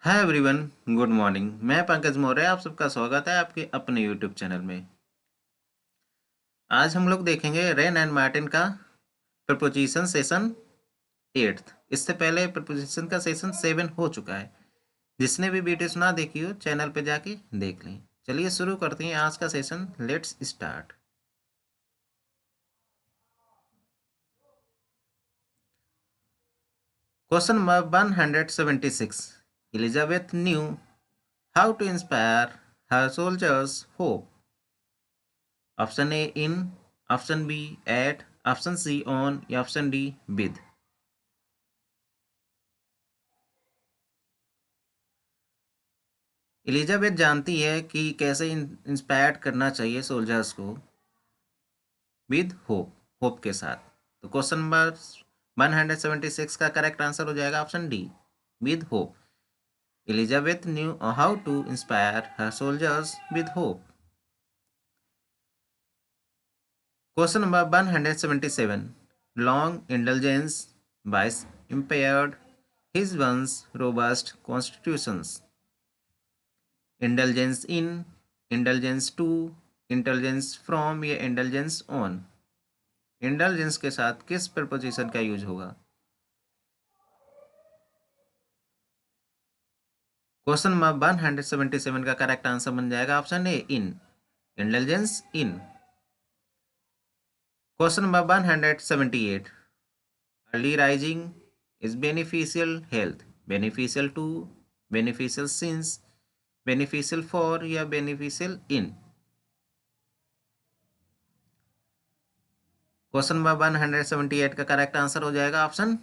Hi everyone, good morning. मैं पंकज मौर्य, आप सबका स्वागत है आपके अपने यूट्यूब चैनल में। आज हम लोग देखेंगे रेन एंड मार्टिन का प्रपोजिशन सेशन 8th। इससे पहले प्रपोजिशन का सेशन 7 हो चुका है। जिसने भी वीडियोस ना देखी हो चैनल पे जाके देख लें। चलिए शुरू करते हैं आज का session. Let's start. Question 176। Elizabeth knew how to inspire her soldiers' hope. Option A in, option B at, option C on या ऑप्शन डी विद। एलिजाबेथ जानती है कि कैसे इंस्पायर करना चाहिए सोल्जर्स को विद होप, होप के साथ। तो क्वेश्चन नंबर 176 का करेक्ट आंसर हो जाएगा option D, with hope. Elizabeth knew how to inspire her soldiers with hope. Question number 177। Long indulgence vice impaired his once robust constitutions. Indulgence in, indulgence to, indulgence from या indulgence on. Indulgence के साथ किस preposition का use होगा? Question number 177 का correct answer बन जाएगा option A in, indulgence in. Question number 178। Early rising is beneficial health, beneficial to, beneficial since, beneficial for या बेनिफिशियल इन। क्वेश्चन नंबर 178 का करेक्ट आंसर हो जाएगा option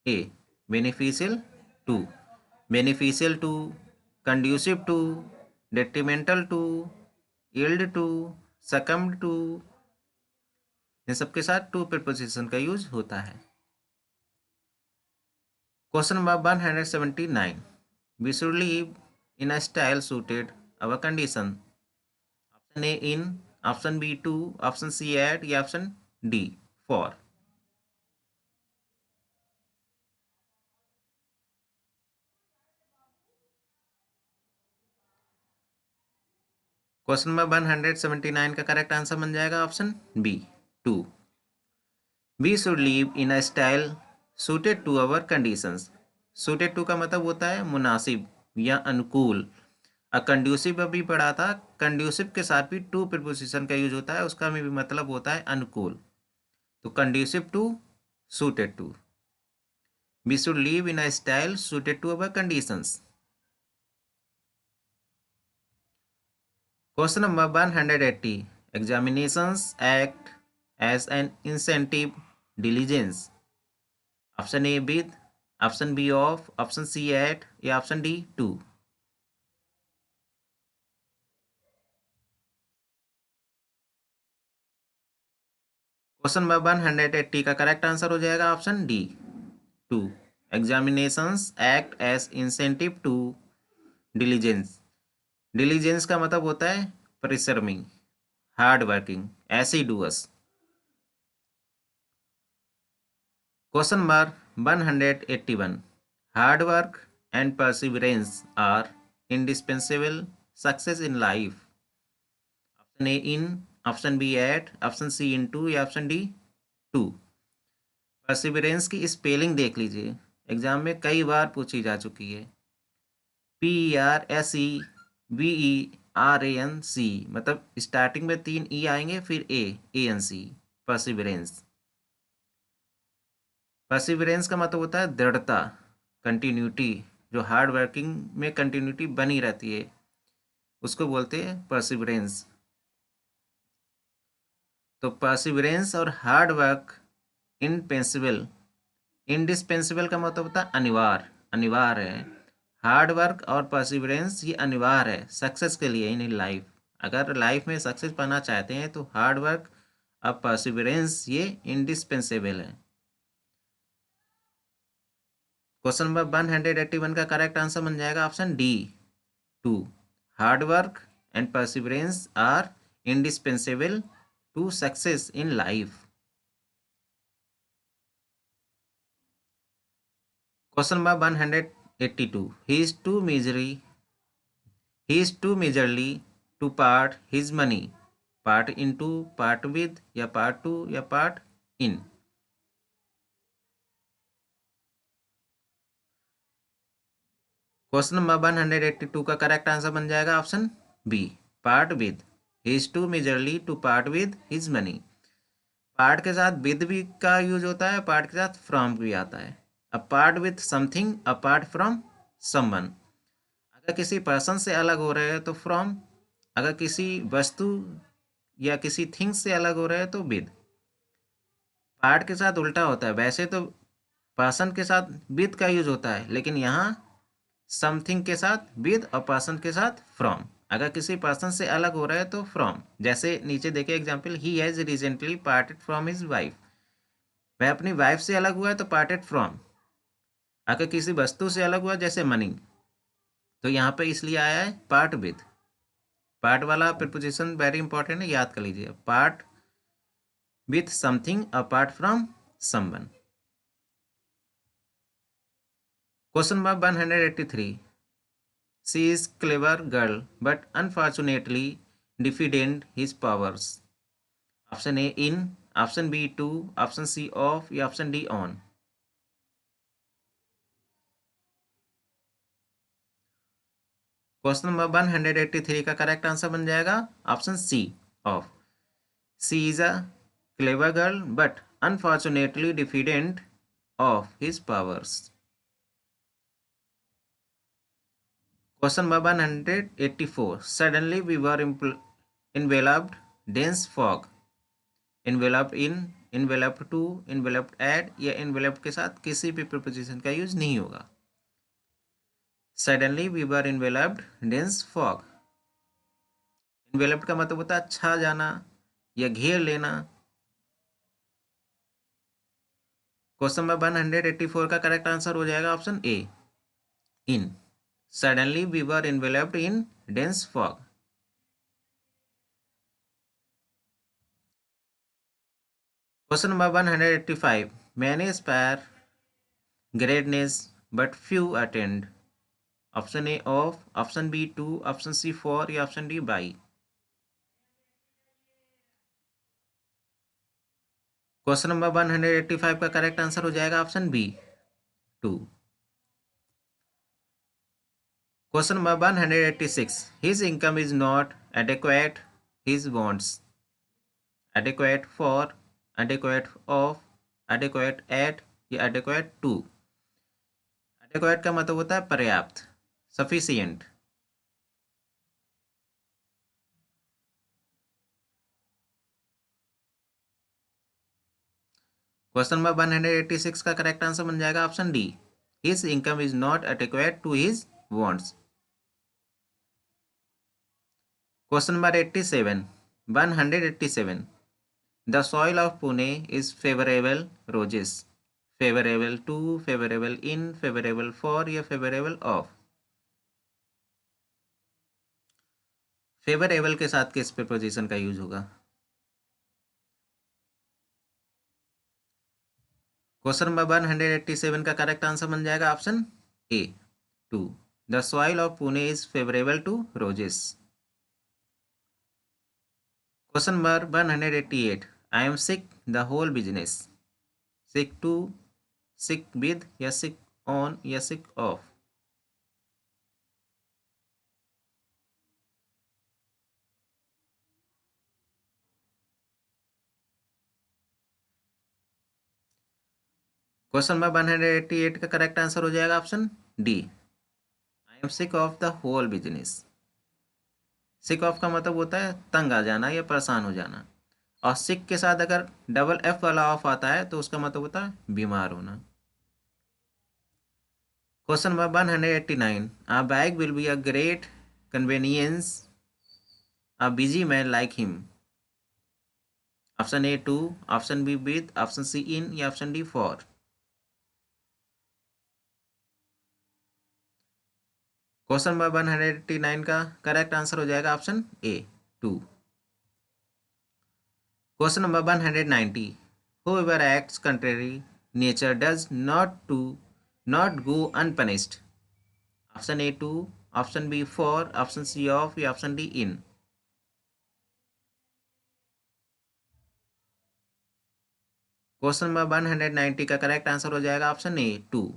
A, beneficial to. Beneficial to, conducive to, detrimental to, yield to, succumbed to, इन सबके साथ to preposition का use होता है। Question number 179। We should live in a style suited our condition. Option A in, option B to, option C at या option D for. Question number 179 का correct answer बन जाएगा option B to. We should live in a style suited to our conditions. Suited to का मतलब होता है मुनासिब या अनुकूल। कंड्यूसिव अभी पढ़ा था, कंड्यूसिव के साथ भी टू प्रीपोजिशन का यूज होता है, उसका भी मतलब होता है अनुकूल। तो conducive to, suited to. We should live in a style suited to our conditions. Question number 180। Examinations act as an incentive diligence. Option A with, option B of, option C at या option D to. Question number 180 का correct answer हो जाएगा option D to. Examinations act as incentive to diligence. Diligence का मतलब होता है परिश्रमी, hard working, assiduous. Question number 181। Hard work and perseverance are indispensable success in life. Option A in, option B at, option C in to या option D to. Perseverance की spelling देख लीजिए, exam में कई बार पूछी जा चुकी है। PERSEVERANC, मतलब स्टार्टिंग में 3 ई आएंगे फिर ANC, परसिवरेंस। परसिवरेंस का मतलब होता है दृढ़ता, कंटिन्यूटी। जो हार्ड वर्किंग में कंटिन्यूटी बनी रहती है उसको बोलते हैं परसिवरेंस। तो परसिवरेंस और हार्ड वर्क इनपेंसिबल, इंडिस्पेंसिबल का मतलब होता है अनिवार्य, अनिवार्य है। हार्ड वर्क और परसिवरेंस ये अनिवार्य है सक्सेस के लिए इन लाइफ। अगर लाइफ में सक्सेस पाना चाहते हैं तो हार्ड वर्क और परसिवरेंस ये इंडिस्पेंसेबल है। क्वेश्चन नंबर 181 का करेक्ट आंसर बन जाएगा option D to. Hard work and perseverance are indispensable to success in life. Question number 82. He is too miserly to part his money. Part into, part with, या part to, या part in. Question number 182 का correct answer बन जाएगा option B, part with. He is too miserly to part with his money. Part के साथ with भी का use होता है, पार्ट के साथ फ्रॉम भी आता है. A part with something apart from someone. अगर किसी पर्सन से अलग हो रहे हैं तो फ्रॉम, अगर किसी वस्तु या किसी थिंग से अलग हो रहे हैं तो विद. पार्ट के साथ उल्टा होता है. वैसे तो पर्सन के साथ विद का यूज होता है, लेकिन यहाँ समथिंग के साथ विद और पर्सन के साथ फ्रॉम. अगर किसी पर्सन से अलग हो रहा है तो फ्रॉम. जैसे नीचे देखिए example, he has recently parted from his wife. वह अपनी वाइफ से अलग हुआ है तो पार्टेड फ्रॉम. अगर किसी वस्तु से अलग हुआ जैसे मनी, तो यहाँ पे इसलिए आया है पार्ट विद. पार्ट वाला प्रीपोजिशन वेरी इंपॉर्टेंट है, याद कर लीजिए. Part with something apart from someone. Question number 183. She is clever girl but unfortunately diffident his powers. Option A in, option B to, option C of, या option D on. Question number 183 का correct answer बन जाएगा option C of. She is a clever girl but unfortunately diffident of his powers. Question number 184. Suddenly we were enveloped dense fog. Enveloped in, enveloped to, enveloped at या enveloped के साथ किसी भी preposition का use नहीं होगा. Suddenly we were enveloped dense fog. Enveloped का मतलब होता है छा जाना या घेर लेना. क्वेश्चन नंबर 184 का करेक्ट आंसर हो जाएगा option A in. Suddenly we were enveloped in dense fog. Question number 185. Many aspire greatness but few attend. Option A of, option B to, option C for, या option D by. Question number 185 का correct answer हो जाएगा option B to. Question number 186. His income is not adequate. His wants. Adequate for, adequate of, adequate at, या adequate to. adequate का मतलब होता है पर्याप्त, सफिशियंट. क्वेश्चन नंबर 186 का करेक्ट आंसर बन जाएगा option D. His income is not adequate to his wants. Question number 87. 187. The soil of Pune is favourable roses. Favourable to, favourable in, favourable for, या favourable of. Favourable के साथ किस preposition का use होगा. Question number 187 का correct answer बन जाएगा option A to. The soil of Pune is favourable to roses. Question number 188. I am sick the whole business. Sick to, sick with, या sick on, या सिक ऑफ. क्वेश्चन नंबर 188 का correct answer हो जाएगा option D. I am sick of the whole business. Sick of का मतलब होता है तंग आ जाना या परेशान हो जाना. और सिक के साथ अगर डबल एफ वाला ऑफ आता है तो उसका मतलब होता है बीमार होना. Question number 189. A bag will be a great convenience a busy man like him. Option A to, option B with, option C in, या option D for. Question number 189 का करेक्ट आंसर हो जाएगा option A to. Question number 190. Whoever acts contrary nature does not go unpunished. Option A 2, option B 4, option C of या option D in. Question number 190 का correct answer हो जाएगा option A 2।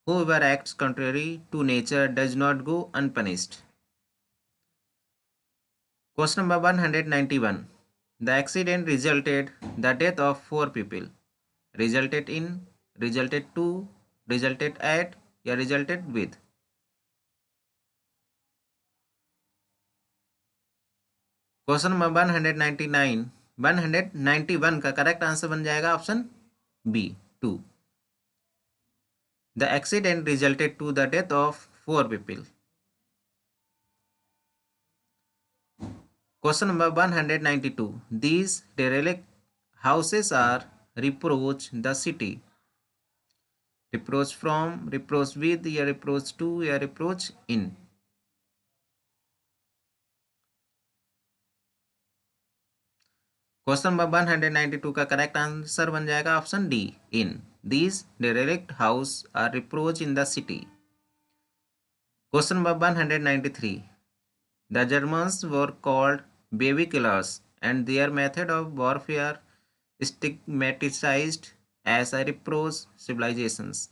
Whoever acts contrary to nature does not go unpunished. Question number 191. The accident resulted the death of 4 people. Resulted in, resulted to, resulted at या resulted with. Question number 199 191 का correct answer बन जाएगा option B 2। The accident resulted to the death of 4 people. Question number 192. These derelict houses are reproach the city. Reproach from, reproach with या reproach to या reproach in. Question number 192 का correct answer बन जाएगा option D in. These derelict house are reproach in the city. Question number 193. The Germans were called baby killers and their method of warfare stigmatized as a reproach civilizations.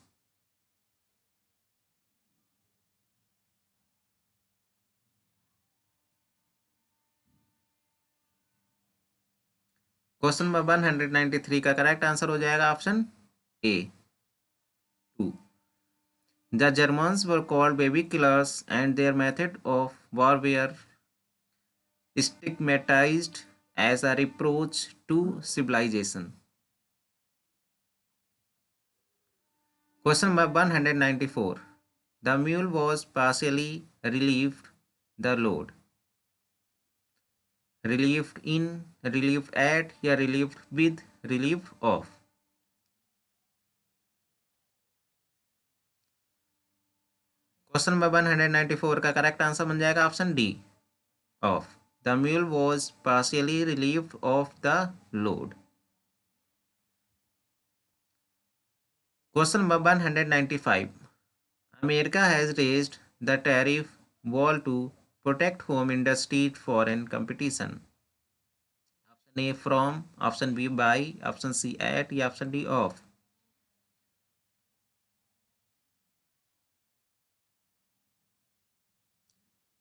Question number 193 का correct answer हो जाएगा option A 2। The Germans were called baby killers and their method of warfare stigmatized as a reproach to civilization. Question number 194. The mule was partially relieved the load. Relieved in, relieved at या relieved with, relieved of. Question number 194 का correct answer बन जाएगा option D of. The mule was partially relieved of the load. Question number 195. America has raised the tariff wall to protect home industry foreign competition. Option A from, option B by, option C at या option D of.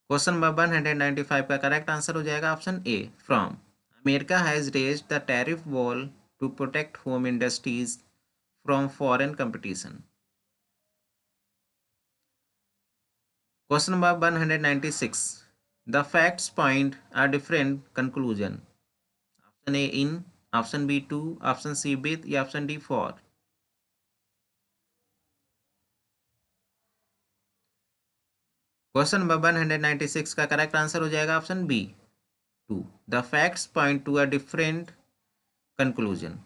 Question number 195 का correct answer हो जाएगा option A from. America has raised the tariff wall to protect home industries from foreign competition. Question number 196. The facts point a different conclusion. Option A in, option B to, option C with या option D for. Question number 196 का correct answer हो जाएगा option B 2. The facts point to a different conclusion.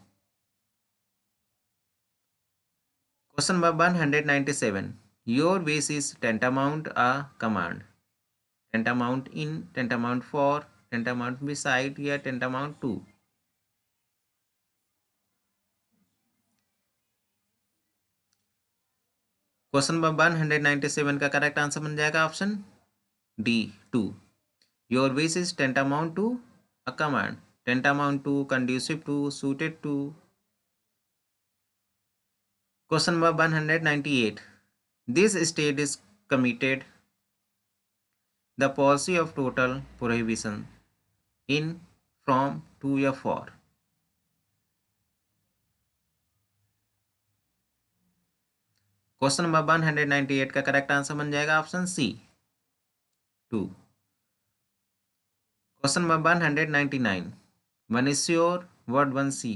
Question number 197. Your wish is tantamount a command. Tantamount in, tantamount for, tantamount beside या tantamount to. Question number 197 का correct answer बन जाएगा option D 2. Your wish is tantamount to a command, tantamount to, conducive to, suited to. Question number 198. This state is committed the policy of total prohibition in, from, to या for. Question number 198 का correct answer बन जाएगा option C 2. Question number 199. One is sure, word one see.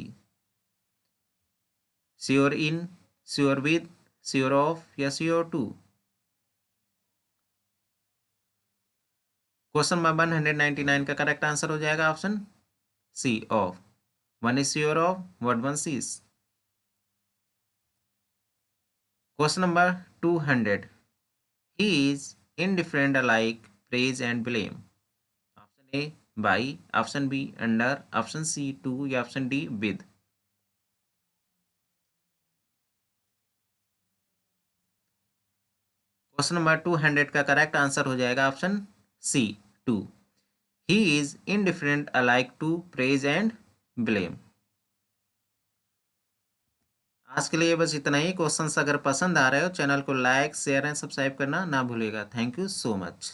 Sure in, sure with, sure of या sure to. Question number 199 का correct answer हो जाएगा option C of. One is sure of, word one sees. Question number 200. He is indifferent alike praise and blame. Option A by, option B under, option C to या option D with. Question number 200 का correct answer हो जाएगा option C 2। He is indifferent alike to praise and blame. आज के लिए बस इतना ही। Questions अगर पसंद आ रहे हो चैनल को लाइक शेयर एंड सब्सक्राइब करना ना भूलेगा। Thank you so much.